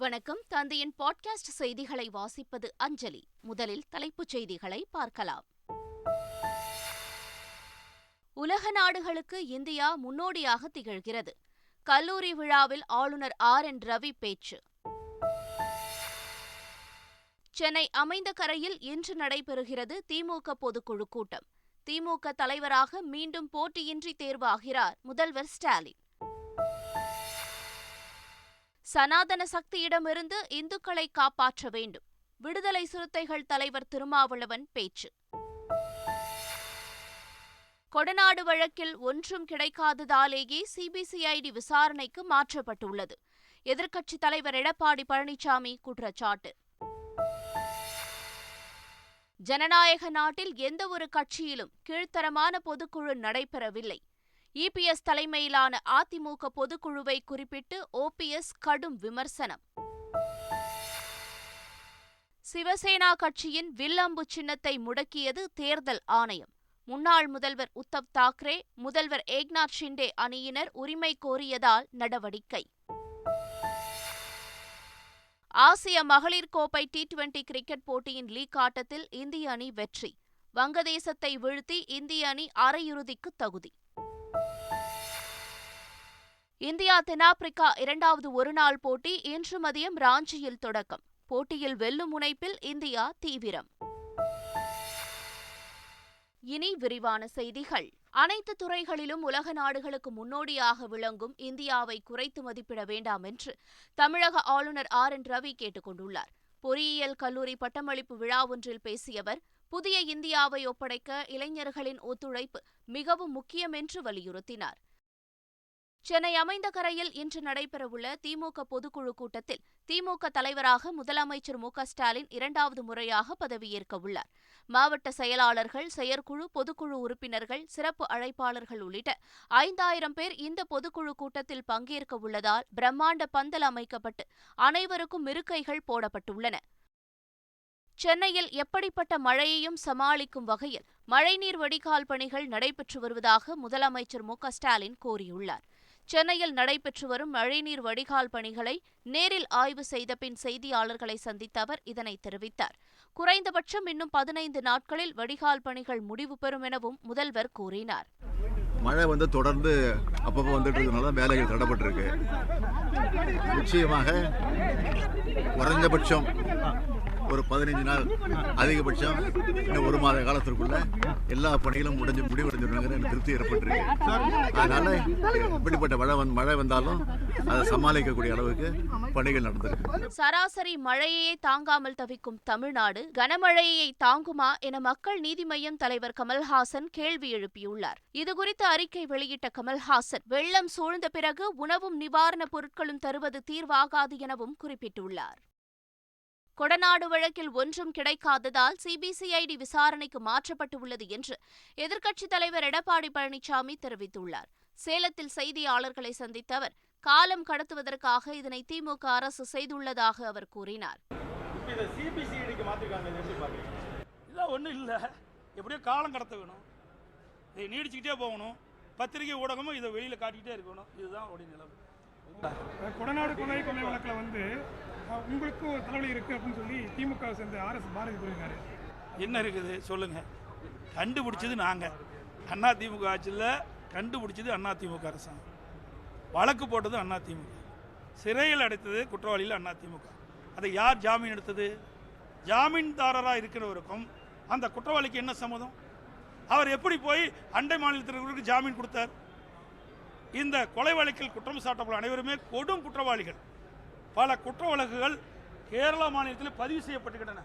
வணக்கம். தந்தையின் பாட்காஸ்ட் செய்திகளை வாசிப்பது அஞ்சலி. முதலில் தலைப்புச் செய்திகளை பார்க்கலாம். உலக நாடுகளுக்கு இந்தியா முன்னோடியாக திகழ்கிறது. கல்லூரி விழாவில் ஆளுநர் RN ரவி பேச்சு. சென்னை அமைந்தகரையில் இன்று நடைபெறுகிறது திமுக பொதுக்குழு கூட்டம். திமுக தலைவராக மீண்டும் போட்டியின்றி தேர்வாகிறார் முதல்வர் ஸ்டாலின். சனாதன சக்தியிடமிருந்து இந்துக்களை காப்பாற்ற வேண்டும். விடுதலை சிறுத்தைகள் தலைவர் திருமாவளவன் பேச்சு. கொடநாடு வழக்கில் ஒன்றும் கிடைக்காததாலேயே CBCID விசாரணைக்கு மாற்றப்பட்டுள்ளது. எதிர்க்கட்சித் தலைவர் எடப்பாடி பழனிசாமி குற்றச்சாட்டு. ஜனநாயக நாட்டில் எந்தவொரு கட்சியிலும் கீழ்த்தரமான பொதுக்குழு நடைபெறவில்லை. EPS தலைமையிலான அதிமுக பொதுக்குழுவை குறிப்பிட்டு OPS கடும் விமர்சனம். சிவசேனா கட்சியின் வில்லம்பு சின்னத்தை முடக்கியது தேர்தல் ஆணையம். முன்னாள் முதல்வர் உத்தவ் தாக்கரே, முதல்வர் ஏக்நாத் ஷிண்டே அணியினர் உரிமை கோரியதால் நடவடிக்கை. ஆசிய மகளிர் கோப்பை T20 கிரிக்கெட் போட்டியின் லீக் ஆட்டத்தில் இந்திய அணி வெற்றி. வங்கதேசத்தை வீழ்த்தி இந்திய அணி அரையிறுதிக்கு தகுதி. இந்தியா தென்னாப்பிரிக்கா இரண்டாவது ஒருநாள் போட்டி இன்று மதியம் ராஞ்சியில் தொடக்கம். போட்டியில் வெல்லும் முனைப்பில் இந்தியா தீவிரம். இனி விரிவான செய்திகள். அனைத்து துறைகளிலும் உலக நாடுகளுக்கு முன்னோடியாக விளங்கும் இந்தியாவை குறைத்து மதிப்பிட வேண்டாம் என்று தமிழக ஆளுநர் RN ரவி கேட்டுக் கொண்டுள்ளார். பொறியியல் கல்லூரி பட்டமளிப்பு விழா ஒன்றில் பேசிய அவர், புதிய இந்தியாவை ஒப்படைக்க இளைஞர்களின் ஒத்துழைப்பு மிகவும் முக்கியம் என்று வலியுறுத்தினார். சென்னை அமைந்தகரையில் இன்று நடைபெறவுள்ள திமுக பொதுக்குழு கூட்டத்தில் திமுக தலைவராக முதலமைச்சர் MK ஸ்டாலின் இரண்டாவது முறையாக பதவியேற்க உள்ளார். மாவட்ட செயலாளர்கள், செயற்குழு, பொதுக்குழு உறுப்பினர்கள், சிறப்பு அழைப்பாளர்கள் உள்ளிட்ட 5000 பேர் இந்த பொதுக்குழு கூட்டத்தில் பங்கேற்க உள்ளதால் பிரம்மாண்ட பந்தல் அமைக்கப்பட்டு அனைவருக்கும் இருக்கைகள் போடப்பட்டுள்ளன. சென்னையில் எப்படிப்பட்ட மழையையும் சமாளிக்கும் வகையில் மழைநீர் வடிகால் பணிகள் நடைபெற்று வருவதாக முதலமைச்சர் MK ஸ்டாலின் கூறியுள்ளார். சென்னையில் நடைபெற்று வரும் மழைநீர் வடிகால் பணிகளை நேரில் ஆய்வு செய்த பின் செய்தியாளர்களை சந்தித்த அவர் இதனை தெரிவித்தார். குறைந்தபட்சம் இன்னும் 15 நாட்களில் வடிகால் பணிகள் முடிவு பெறும் எனவும் முதல்வர் கூறினார். மழை தொடர்ந்து அப்பப்போ வந்துட்டு இருக்கிறதுனால வேலைகள் தடப்பட்டிருக்கு. நிச்சயமாக குறைந்தபட்சம் ஒரு 15 நாள், அதிகபட்சம் இன்னும் 1 மாத காலத்திற்குள்ள எல்லா பணிகளும் முடிவடைஞ்சிருங்கிற திருப்தி ஏற்பட்டிருக்கு. அதனால இப்படிப்பட்ட மழை வந்தாலும் அதை சமாளிக்கக்கூடிய அளவுக்கு பணிகள் நடந்திருக்கு. சராசரி மழையையே தாங்காமல் தவிக்கும் தமிழ்நாடு கனமழையை தாங்குமா என மக்கள் நீதி மய்யம் தலைவர் கமல்ஹாசன் கேள்வி எழுப்பியுள்ளார். இதுகுறித்து அறிக்கை வெளியிட்ட கமல்ஹாசன், வெள்ளம் சூழ்ந்த பிறகு உணவும் நிவாரணப் பொருட்களும் தருவது தீர்வாகாது எனவும் குறிப்பிட்டுள்ளார். கொடநாடு வழக்கில் ஒன்றும் கிடைக்காததால் CBCID விசாரணைக்கு மாற்றப்பட்டுள்ளது என்று எதிர்க்கட்சித் தலைவர் எடப்பாடி பழனிசாமி தெரிவித்துள்ளார். சேலத்தில் செய்தியாளர்களை சந்தித்த அவர், காலம் கடத்துவதற்காக இதனை திமுக அரசு செய்துள்ளதாக அவர் கூறினார். ஒன்றும் இல்லை, எப்படியோ காலம் கடத்த வேணும், இதை நீடிச்சுக்கிட்டே போகணும், பத்திரிகை ஊடகமும் இதை வெளியில் காட்டிக்கிட்டே இருக்கணும். இதுதான் அவருடைய நிலைமை. கொடநாடு கொலை வழக்கில் உங்களுக்கு ஒரு தலைவலி இருக்குது அப்படின்னு சொல்லி திமுக சேர்ந்த RS பாரதி கூறினார். என்ன இருக்குது சொல்லுங்கள்? கண்டுபிடிச்சது நாங்கள், அதிமுக ஆட்சியில் கண்டுபிடிச்சது அதிமுக அரசாங்கம், வழக்கு போட்டது அதிமுக, சிறையில் அடைத்தது குற்றவாளியில் அதிமுக. அதை யார் ஜாமீன் எடுத்தது? ஜாமீன்தாரராக இருக்கிறவருக்கும் அந்த குற்றவாளிக்கு என்ன சம்மதம்? அவர் எப்படி போய் அண்டை மாநிலத்திற்கு ஜாமீன் கொடுத்தார்? இந்த கொலை வழக்கில் குற்றம் சாட்டப்பட்ட அனைவருமே கொடும் குற்றவாளிகள். பல குற்ற வழக்குகள் கேரளா மாநிலத்தில் பதிவு செய்யப்பட்டுகின்றன,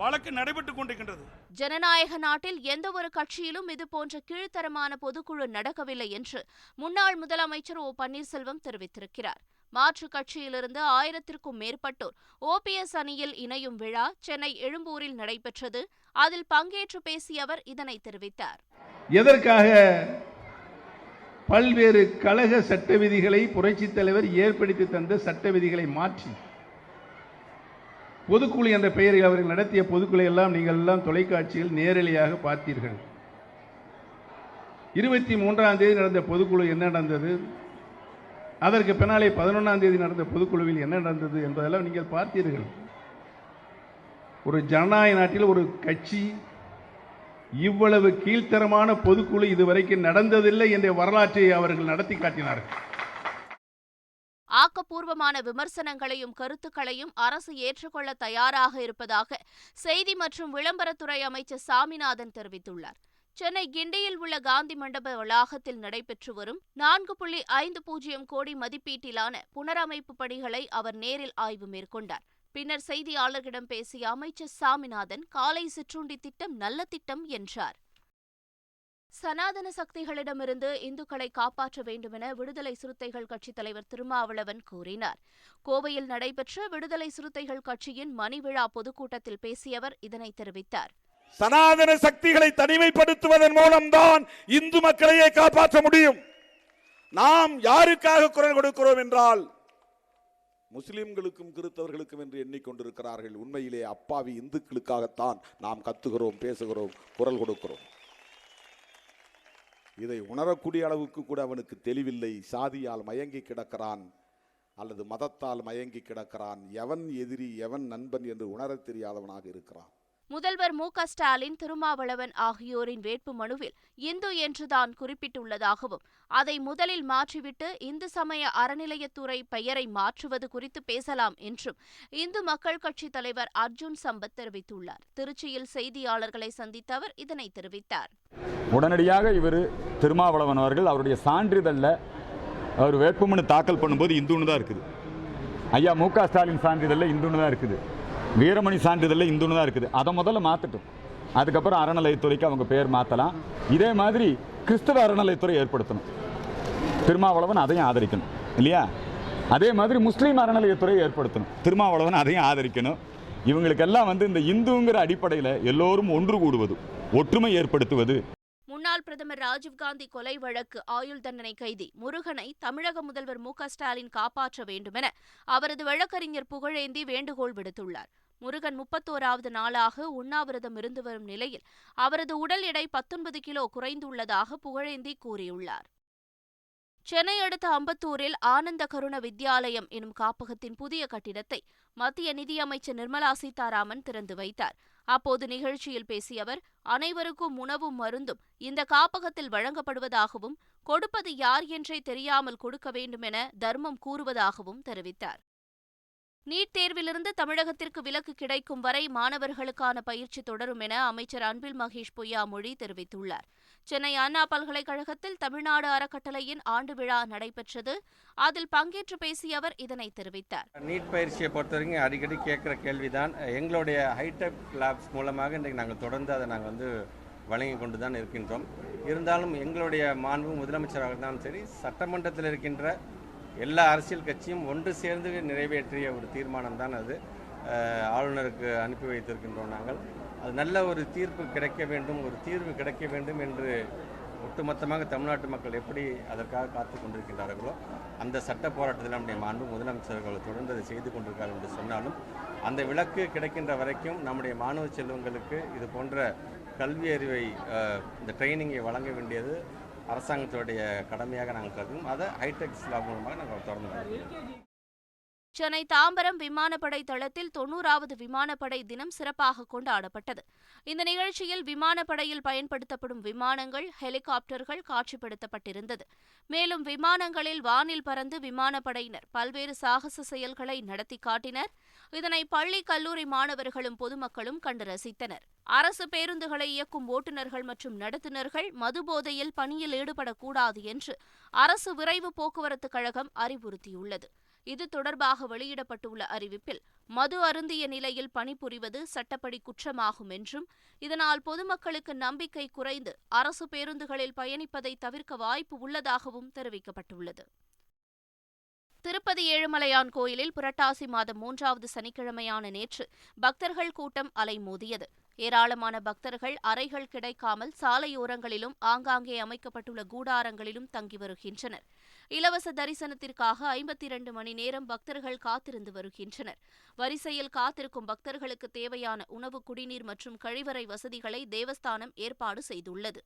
வழக்கு நடைபெற்றுக் கொண்டிருக்கின்றது. ஜனநாயக நாட்டில் எந்தவொரு கட்சியிலும் இதுபோன்ற கீழ்த்தரமான பொதுக்குழு நடக்கவில்லை என்று முன்னாள் முதலமைச்சர் O.பன்னீர்செல்வம் தெரிவித்திருக்கிறார். மாற்றுக் கட்சியிலிருந்து 1000க்கும் மேற்பட்டோர் OPS அணியில் இணையும் விழா சென்னை எழும்பூரில் நடைபெற்றது. அதில் பங்கேற்று பேசிய அவர் இதனை தெரிவித்தார். எதற்காக பல்வேறு கழக சட்ட விதிகளை புரட்சித் தலைவர் ஏற்படுத்தி தந்த சட்ட விதிகளை மாற்றி பொதுக்குழு என்ற பெயரில் அவர்கள் நடத்திய பொதுக்குழு எல்லாம் நீங்கள் எல்லாம் தொலைக்காட்சியில் நேரடியாக பார்த்தீர்கள். 23ஆம் தேதி நடந்த பொதுக்குழு என்ன நடந்தது? அதற்கு பின்னாலே 11ஆம் தேதி நடந்த பொதுக்குழுவில் என்ன நடந்தது என்பதெல்லாம் நீங்கள் பார்த்தீர்கள். ஒரு ஜனநாயக நாட்டில் ஒரு கட்சி இவ்வளவு கீழ்த்தரமான பொதுக்குழு இதுவரைக்கும் நடந்ததில்லை என்ற வரலாற்றை அவர்கள் நடத்தி காட்டினார்கள். ஆக்கப்பூர்வமான விமர்சனங்களையும் கருத்துக்களையும் அரசு ஏற்றுக்கொள்ள தயாராக இருப்பதாக செய்தி மற்றும் விளம்பரத்துறை அமைச்சர் சாமிநாதன் தெரிவித்துள்ளார். சென்னை கிண்டியில் உள்ள காந்தி மண்டப வளாகத்தில் நடைபெற்று வரும் 4.50 கோடி மதிப்பீட்டிலான புனரமைப்பு பணிகளை அவர் நேரில் ஆய்வு மேற்கொண்டார். பின்னர் செய்தியாளர்களிடம் பேசிய அமைச்சர் சாமிநாதன், காலை சிற்றுண்டி திட்டம் நல்ல திட்டம் என்றார். சனாதன சக்திகளிடமிருந்து இந்துக்களை காப்பாற்ற வேண்டுமென விடுதலை சிறுத்தைகள் கட்சித் தலைவர் திருமாவளவன் கூறினார். கோவையில் நடைபெற்ற விடுதலை சிறுத்தைகள் கட்சியின் மணிவிழா பொதுக்கூட்டத்தில் பேசிய அவர் இதனை தெரிவித்தார். சனாதன சக்திகளை தனிமைப்படுத்துவதன் மூலம்தான் இந்து மக்களையே காப்பாற்ற முடியும். நாம் யாருக்காக குரல் கொடுக்கிறோம் என்றால் முஸ்லிம்களுக்கும் கிறிஸ்தவர்களுக்கும் என்று எண்ணிக்கொண்டிருக்கிறார்கள். உண்மையிலே அப்பாவி இந்துக்களுக்காகத்தான் நாம் கத்துகிறோம், பேசுகிறோம், குரல் கொடுக்கிறோம். இதை உணரக்கூடிய அளவுக்கு கூட அவனுக்கு தெளிவில்லை. சாதியால் மயங்கி கிடக்கிறான் அல்லது மதத்தால் மயங்கி கிடக்கிறான். எவன் எதிரி எவன் நண்பன் என்று உணரத் தெரியாதவனாக இருக்கிறான். முதல்வர் மு.க. ஸ்டாலின், திருமாவளவன் ஆகியோரின் வேட்பு மனுவில் இந்து என்றுதான் குறிப்பிட்டுள்ளதாகவும் அதை முதலில் மாற்றிவிட்டு இந்து சமய அறநிலையத்துறை பெயரை மாற்றுவது குறித்து பேசலாம் என்றும் இந்து மக்கள் கட்சி தலைவர் அர்ஜுன் சம்பத் தெரிவித்துள்ளார். திருச்சியில் செய்தியாளர்களை சந்தித்த அவர் இதனை தெரிவித்தார். உடனடியாக இவர் திருமாவளவன் அவர்கள் அவருடைய சான்றிதழில் அவர் வேட்புமனு தாக்கல் பண்ணும்போது இந்துன்னு தான் இருக்குது. ஐயா மு.க. ஸ்டாலின் சான்றிதழில் இந்துன்னு தான் இருக்குது. வீரமணி சான்றிதழில் இந்துன்னு தான் இருக்குது. அதை முதல்ல மாற்றட்டும். அதுக்கப்புறம் அறநிலையத்துறைக்கு அவங்க பெயர் மாற்றலாம். இதே மாதிரி கிறிஸ்தவ அறநிலையத்துறை ஏற்படுத்தணும். திருமாவளவன் அதையும் ஆதரிக்கணும் இல்லையா? அதே மாதிரி முஸ்லீம் அறநிலையத்துறை ஏற்படுத்தணும். திருமாவளவன் அதையும் ஆதரிக்கணும். இவங்களுக்கெல்லாம் இந்த இந்துங்கிற அடிப்படையில் எல்லோரும் ஒன்று கூடுவது, ஒற்றுமை ஏற்படுத்துவது. முன்னாள் பிரதமர் ராஜீவ்காந்தி கொலை வழக்கு ஆயுள் தண்டனை கைதி முருகனை தமிழக முதல்வர் மு.க. ஸ்டாலின் காப்பாற்ற வேண்டுமென அவரது வழக்கறிஞர் புகழேந்தி வேண்டுகோள் விடுத்துள்ளார். முருகன் 31வது நாளாக உண்ணாவிரதம் இருந்து வரும் நிலையில் அவரது உடல் எடை 19 கிலோ குறைந்துள்ளதாக புகழேந்தி கூறியுள்ளார். சென்னை அடுத்த அம்பத்தூரில் ஆனந்த கருண வித்யாலயம் எனும் காப்பகத்தின் புதிய கட்டிடத்தை மத்திய நிதியமைச்சர் நிர்மலா சீதாராமன் திறந்து வைத்தார். அப்போது நிகழ்ச்சியில் பேசிய அவர், அனைவருக்கும் உணவும் மருந்தும் இந்த காப்பகத்தில் வழங்கப்படுவதாகவும் கொடுப்பது யார் என்றே தெரியாமல் கொடுக்க வேண்டுமென தர்மம் கூறுவதாகவும் தெரிவித்தார். நீட் தேர்விலிருந்து தமிழகத்திற்கு விலக்கு கிடைக்கும் வரை மாணவர்களுக்கான பயிற்சி தொடரும் என அமைச்சர் அன்பில் மகேஷ் பொய்யாமொழி தெரிவித்துள்ளார். சென்னை அண்ணா பல்கலைக்கழகத்தில் தமிழ்நாடு அறக்கட்டளையின் ஆண்டு விழா நடைபெற்றது. அதில் பங்கேற்று பேசிய அவர் இதனை தெரிவித்தார். நீட் பயிற்சியை பொறுத்தவரைக்கும் அடிக்கடி கேட்குற கேள்விதான். எங்களுடைய ஹைடெக் லேப்ஸ் மூலமாக இன்றைக்கு நாங்கள் தொடர்ந்து அதை நாங்கள் வழங்கி கொண்டு தான் இருக்கின்றோம். இருந்தாலும் எங்களுடைய மாண்பு முதலமைச்சராக இருந்தாலும் சரி, சட்டமன்றத்தில் இருக்கின்ற எல்லா அரசியல் கட்சியும் ஒன்று சேர்ந்து நிறைவேற்றிய ஒரு தீர்மானம் தான் அது. ஆளுநருக்கு அனுப்பி வைத்திருக்கின்றோம். நாங்கள் அது நல்ல ஒரு தீர்ப்பு கிடைக்க வேண்டும், ஒரு தீர்வு கிடைக்க வேண்டும் என்று ஒட்டுமொத்தமாக தமிழ்நாட்டு மக்கள் எப்படி அதற்காக காத்து கொண்டிருக்கின்றார்களோ அந்த சட்ட போராட்டத்தில் நம்முடைய மாண்பு முதலமைச்சர்கள் தொடர்ந்து அதை செய்து கொண்டிருக்கிறார்கள் என்று சொன்னாலும் அந்த விலக்கு கிடைக்கின்ற வரைக்கும் நம்முடைய மாணவ செல்வங்களுக்கு இது போன்ற கல்வி அறிவை இந்த ட்ரைனிங்கை வழங்க வேண்டியது அரசாங்கத்துடைய கடமையாக நாங்கள் கருதும். அதை ஹைடெக் லேப் மூலமாக நாங்கள் தொடர்ந்து. சென்னை தாம்பரம் விமானப்படை தளத்தில் 90வது விமானப்படை தினம் சிறப்பாக கொண்டாடப்பட்டது. இந்த நிகழ்ச்சியில் விமானப்படையில் பயன்படுத்தப்படும் விமானங்கள், ஹெலிகாப்டர்கள் காட்சிப்படுத்தப்பட்டிருந்தது. மேலும் விமானங்களில் வானில் பறந்து விமானப்படையினர் பல்வேறு சாகச செயல்களை நடத்தி காட்டினர். இதனை பள்ளி, கல்லூரி மாணவர்களும் பொதுமக்களும் கண்டு ரசித்தனர். அரசு பேருந்துகளை இயக்கும் ஓட்டுநர்கள் மற்றும் நடத்துனர்கள் மதுபோதையில் பணியில் ஈடுபடக்கூடாது என்று அரசு விரைவு போக்குவரத்து கழகம் அறிவுறுத்தியுள்ளது. இது தொடர்பாக வெளியிடப்பட்டுள்ள அறிவிப்பில் மது அருந்திய நிலையில் பணிபுரிவது சட்டப்படி குற்றமாகும் என்றும் இதனால் பொதுமக்களுக்கு நம்பிக்கை குறைந்து அரசு பேருந்துகளில் பயணிப்பதை தவிர்க்க வாய்ப்பு உள்ளதாகவும் தெரிவிக்கப்பட்டுள்ளது. திருப்பதி ஏழுமலையான் கோயிலில் புரட்டாசி மாதம் 3வது சனிக்கிழமையான நேற்று பக்தர்கள் கூட்டம் அலைமோதியது. ஏராளமான பக்தர்கள் அறைகள் கிடைக்காமல் சாலையோரங்களிலும் ஆங்காங்கே அமைக்கப்பட்டுள்ள கூடாரங்களிலும் தங்கி வருகின்றனர். இலவச தரிசனத்திற்காக 52 மணி நேரம் பக்தர்கள் காத்திருந்து வருகின்றனர். வரிசையில் காத்திருக்கும் பக்தர்களுக்கு தேவையான உணவு, குடிநீர் மற்றும் கழிவறை வசதிகளை தேவஸ்தானம் ஏற்பாடு செய்துள்ளது.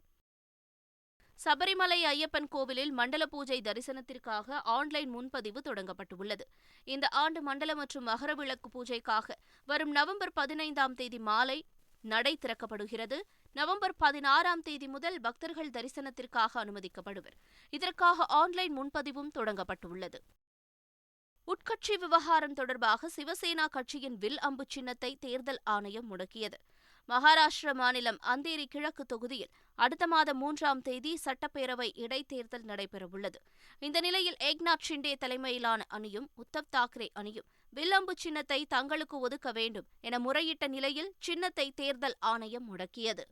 சபரிமலை ஐயப்பன் கோவிலில் மண்டல பூஜை தரிசனத்திற்காக ஆன்லைன் முன்பதிவு தொடங்கப்பட்டுள்ளது. இந்த ஆண்டு மண்டல மற்றும் மகர விளக்கு பூஜைக்காக வரும் நவம்பர் 15ஆம் தேதி மாலை நடை திறக்கப்படுகிறது. நவம்பர் 16ஆம் தேதி முதல் பக்தர்கள் தரிசனத்திற்காக அனுமதிக்கப்படுவர். இதற்காக ஆன்லைன் முன்பதிவும் தொடங்கப்பட்டுள்ளது. உட்கட்சி விவகாரம் தொடர்பாக சிவசேனா கட்சியின் வில் அம்பு சின்னத்தை தேர்தல் ஆணையம் முடக்கியது. மகாராஷ்டிர மாநிலம் அந்தேரி கிழக்கு தொகுதியில் அடுத்த மாதம் 3ஆம் தேதி சட்டப்பேரவை இடைத்தேர்தல் நடைபெறவுள்ளது. இந்த நிலையில் ஏக்நாத் ஷிண்டே தலைமையிலான அணியும் உத்தவ் தாக்கரே அணியும் வில்லம்பு சின்னத்தை தங்களுக்கு ஒதுக்க வேண்டும் என முறையிட்ட நிலையில் சின்னத்தை தேர்தல் ஆணையம் முடக்கியது.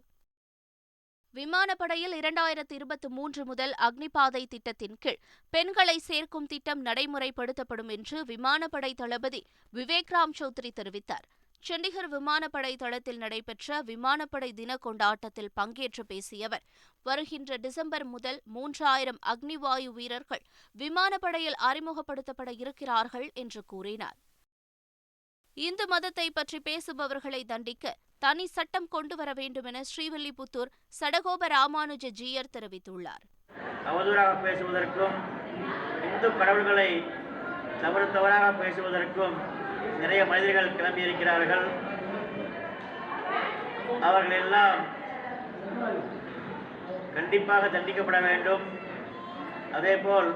விமானப்படையில் 2023 முதல் அக்னிபாதை திட்டத்தின் கீழ் பெண்களை சேர்க்கும் திட்டம் நடைமுறைப்படுத்தப்படும் என்று விமானப்படை தளபதி விவேக் ராம் சௌத்ரி தெரிவித்தார். சண்டிகர் விமானப்படை தளத்தில் நடைபெற்ற விமானப்படை தின கொண்டாட்டத்தில் பங்கேற்று பேசிய அவர், வருகின்ற டிசம்பர் முதல் 3000 அக்னிவாயு வீரர்கள் விமானப்படையில் அறிமுகப்படுத்தப்பட இருக்கிறார்கள் என்று கூறினார். இந்து மதத்தை பற்றி பேசுபவர்களை தண்டிக்க தனி சட்டம் கொண்டு வர வேண்டும் என ஸ்ரீவில்லிபுத்தூர் சடகோப ராமானுஜ ஜீயர் தெரிவித்துள்ளார். அவதூறாக பேசுவதற்கும் இந்து கடவுள்களை தவறாக பேசுவதற்கும் நிறைய மனிதர்கள் கிளம்பியிருக்கிறார்கள். அவர்கள் எல்லாம் கண்டிப்பாக தண்டிக்கப்பட வேண்டும். அதேபோல்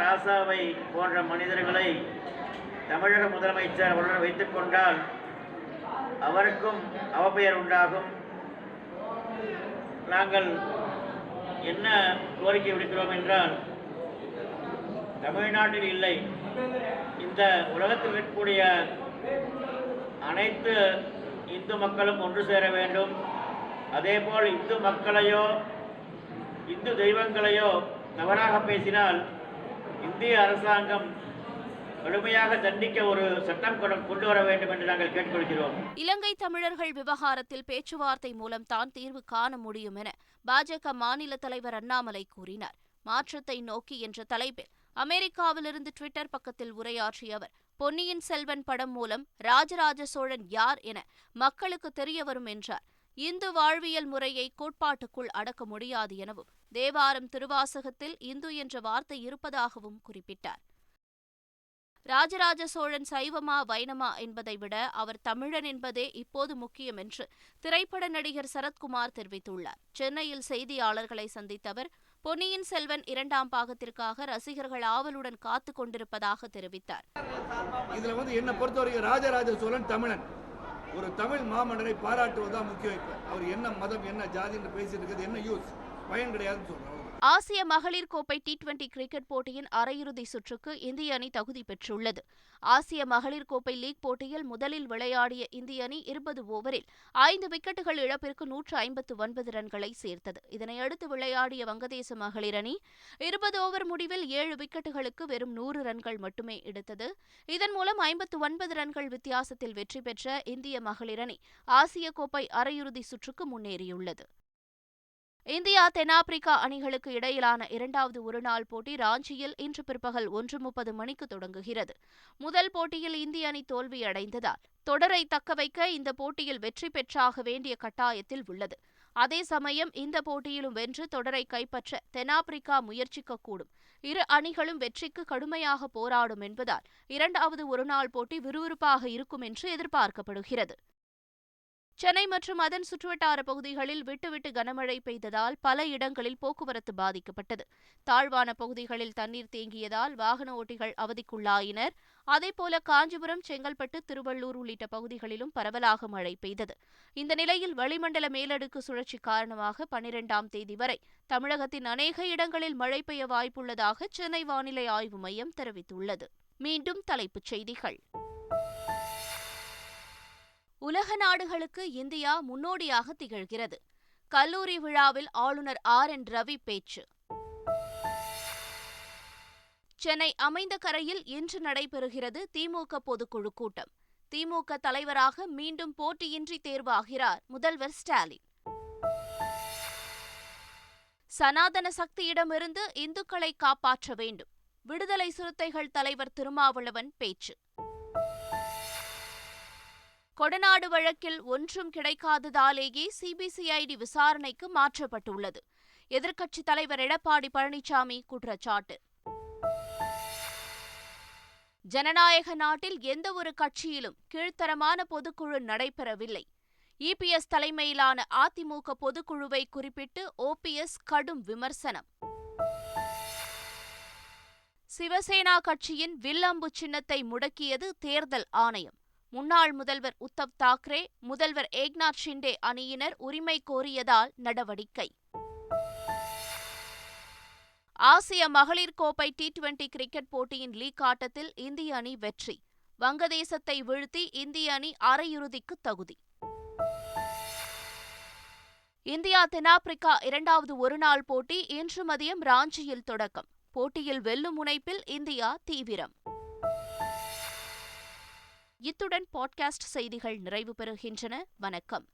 ராசாவை போன்ற மனிதர்களை தமிழக முதலமைச்சர் அவருடன் வைத்துக் கொண்டால் அவருக்கும் அவப்பெயர் உண்டாகும். நாங்கள் என்ன கோரிக்கை விடுக்கிறோம் என்றால், தமிழ்நாட்டில் இல்லை, இந்த உலகத்தில் இருக்கக்கூடிய அனைத்து இந்து மக்களும் ஒன்று சேர வேண்டும். அதேபோல் இந்து மக்களையோ இந்து தெய்வங்களையோ தவறாக பேசினால் இந்திய அரசாங்கம் கடுமையாக தண்டிக்க ஒரு சட்டம் கொண்டு வர வேண்டும் என்று நாங்கள் கேட்டுக்கொள்கிறோம். இலங்கை தமிழர்கள் விவகாரத்தில் பேச்சுவார்த்தை மூலம் தான் தீர்வு காண முடியும் என பாஜக மாநில தலைவர் அண்ணாமலை கூறினார். மாற்றத்தை நோக்கி என்ற தலைப்பில் அமெரிக்காவிலிருந்து ட்விட்டர் பக்கத்தில் உரையாற்றிய அவர், பொன்னியின் செல்வன் படம் மூலம் ராஜராஜ சோழன் யார் என மக்களுக்கு தெரிய வரும் என்றார். இந்து வாழ்வியல் முறையை கோட்பாட்டுக்குள் அடக்க முடியாது எனவும், தேவாரம் திருவாசகத்தில் இந்து என்ற வார்த்தை இருப்பதாகவும் குறிப்பிட்டார். ராஜராஜ சோழன் சைவமா வைணமா என்பதை விட அவர் தமிழன் என்பதே இப்போது முக்கியம் என்று திரைப்பட நடிகர் சரத்குமார் தெரிவித்துள்ளார். சென்னையில் செய்தியாளர்களை சந்தித்த அவர், பொன்னியின் செல்வன் 2ஆம் பாகத்திற்காக ரசிகர்கள் ஆவலுடன் காத்து கொண்டிருப்பதாக தெரிவித்தார். இதுல என்ன பொறுத்தவரைக்கும் ராஜராஜ சோழன் தமிழன், ஒரு தமிழ் மாமன்னரை பாராட்டுவதுதான் முக்கியம். அவர் என்ன மதம் என்ன ஜாதி என்று பேசிட்டு இருக்கிறது என்ன யூஸ், பயன் கிடையாதுன்னு சொல்றாங்க. ஆசிய மகளிர் கோப்பை T20 கிரிக்கெட் போட்டியின் அரையிறுதி சுற்றுக்கு இந்திய அணி தகுதி பெற்றுள்ளது. ஆசிய மகளிர் கோப்பை லீக் போட்டியில் முதலில் விளையாடிய இந்திய அணி 20 ஓவரில் 5 விக்கெட்டுகள் இழப்பிற்கு 159 ரன்களை சேர்த்தது. இதனையடுத்து விளையாடிய வங்கதேச மகளிர் அணி 20 ஓவர் முடிவில் 7 விக்கெட்டுகளுக்கு வெறும் 100 ரன்கள் மட்டுமே எடுத்தது. இதன் மூலம் 59 ரன்கள் வித்தியாசத்தில் வெற்றி பெற்ற இந்திய மகளிர் அணி ஆசிய கோப்பை அரையிறுதி சுற்றுக்கு முன்னேறியுள்ளது. இந்தியா தென்னாப்பிரிக்கா அணிகளுக்கு இடையிலான 2வது ஒருநாள் போட்டி ராஞ்சியில் இன்று பிற்பகல் 1:30 மணிக்கு தொடங்குகிறது. முதல் போட்டியில் இந்திய அணி தோல்வியடைந்ததால் தொடரை தக்கவைக்க இந்த போட்டியில் வெற்றி பெற்றாக வேண்டிய கட்டாயத்தில் உள்ளது. அதே சமயம் இந்த போட்டியிலும் வென்று தொடரை கைப்பற்ற தென்னாப்பிரிக்கா முயற்சிக்கக்கூடும். இரு அணிகளும் வெற்றிக்கு கடுமையாக போராடும் என்பதால் 2வது ஒருநாள் போட்டி விறுவிறுப்பாக இருக்கும் என்று எதிர்பார்க்கப்படுகிறது. சென்னை மற்றும் அதன் சுற்றுவட்டார பகுதிகளில் விட்டுவிட்டு கனமழை பெய்ததால் பல இடங்களில் போக்குவரத்து பாதிக்கப்பட்டது. தாழ்வான பகுதிகளில் தண்ணீர் தேங்கியதால் வாகன ஓட்டிகள் அவதிக்குள்ளாயினர். அதேபோல காஞ்சிபுரம், செங்கல்பட்டு, திருவள்ளூர் உள்ளிட்ட பகுதிகளிலும் பரவலாக மழை பெய்தது. இந்த நிலையில் வளிமண்டல மேலடுக்கு சுழற்சி காரணமாக 12ஆம் தேதி வரை தமிழகத்தின் அநேக இடங்களில் மழை பெய்ய வாய்ப்புள்ளதாக சென்னை வானிலை ஆய்வு மையம் தெரிவித்துள்ளது. மீண்டும் தலைப்புச் செய்திகள். உலக நாடுகளுக்கு இந்தியா முன்னோடியாக திகழ்கிறது. கல்லூரி விழாவில் ஆளுநர் RN ரவி பேச்சு. சென்னை அமைந்த கரையில் இன்று நடைபெறுகிறது திமுக பொதுக்குழு கூட்டம். திமுக தலைவராக மீண்டும் போட்டியின்றி தேர்வாகிறார் முதல்வர் ஸ்டாலின். சனாதன சக்தியிடமிருந்து இந்துக்களை காப்பாற்ற வேண்டும். விடுதலை சிறுத்தைகள் தலைவர் திருமாவளவன் பேச்சு. கொடநாடு வழக்கில் ஒன்றும் கிடைக்காததாலேயே CBCID விசாரணைக்கு மாற்றப்பட்டுள்ளது. எதிர்க்கட்சித் தலைவர் எடப்பாடி பழனிசாமி குற்றச்சாட்டு. ஜனநாயக நாட்டில் எந்தவொரு கட்சியிலும் கீழ்த்தரமான பொதுக்குழு நடைபெறவில்லை. இபிஎஸ் தலைமையிலான அதிமுக பொதுக்குழுவை குறிப்பிட்டு ஓபிஎஸ் கடும் விமர்சனம். சிவசேனா கட்சியின் வில்லம்பு சின்னத்தை முடக்கியது தேர்தல் ஆணையம். முன்னாள் முதல்வர் உத்தவ் தாக்கரே, முதல்வர் ஏக்நாத் ஷிண்டே அணியினர் உரிமை கோரியதால் நடவடிக்கை. ஆசிய மகளிர் கோப்பை T20 கிரிக்கெட் போட்டியின் லீக் ஆட்டத்தில் இந்திய அணி வெற்றி. வங்கதேசத்தை வீழ்த்தி இந்திய அணி அரையிறுதிக்கு தகுதி. இந்தியா தென்னாப்பிரிக்கா 2வது ஒருநாள் போட்டி இன்று மதியம் ராஞ்சியில் தொடக்கம். போட்டியில் வெல்லும் முனைப்பில் இந்தியா தீவிரம். இத்துடன் பாட்காஸ்ட் செய்திகள் நிறைவு பெறுகின்றன. வணக்கம்.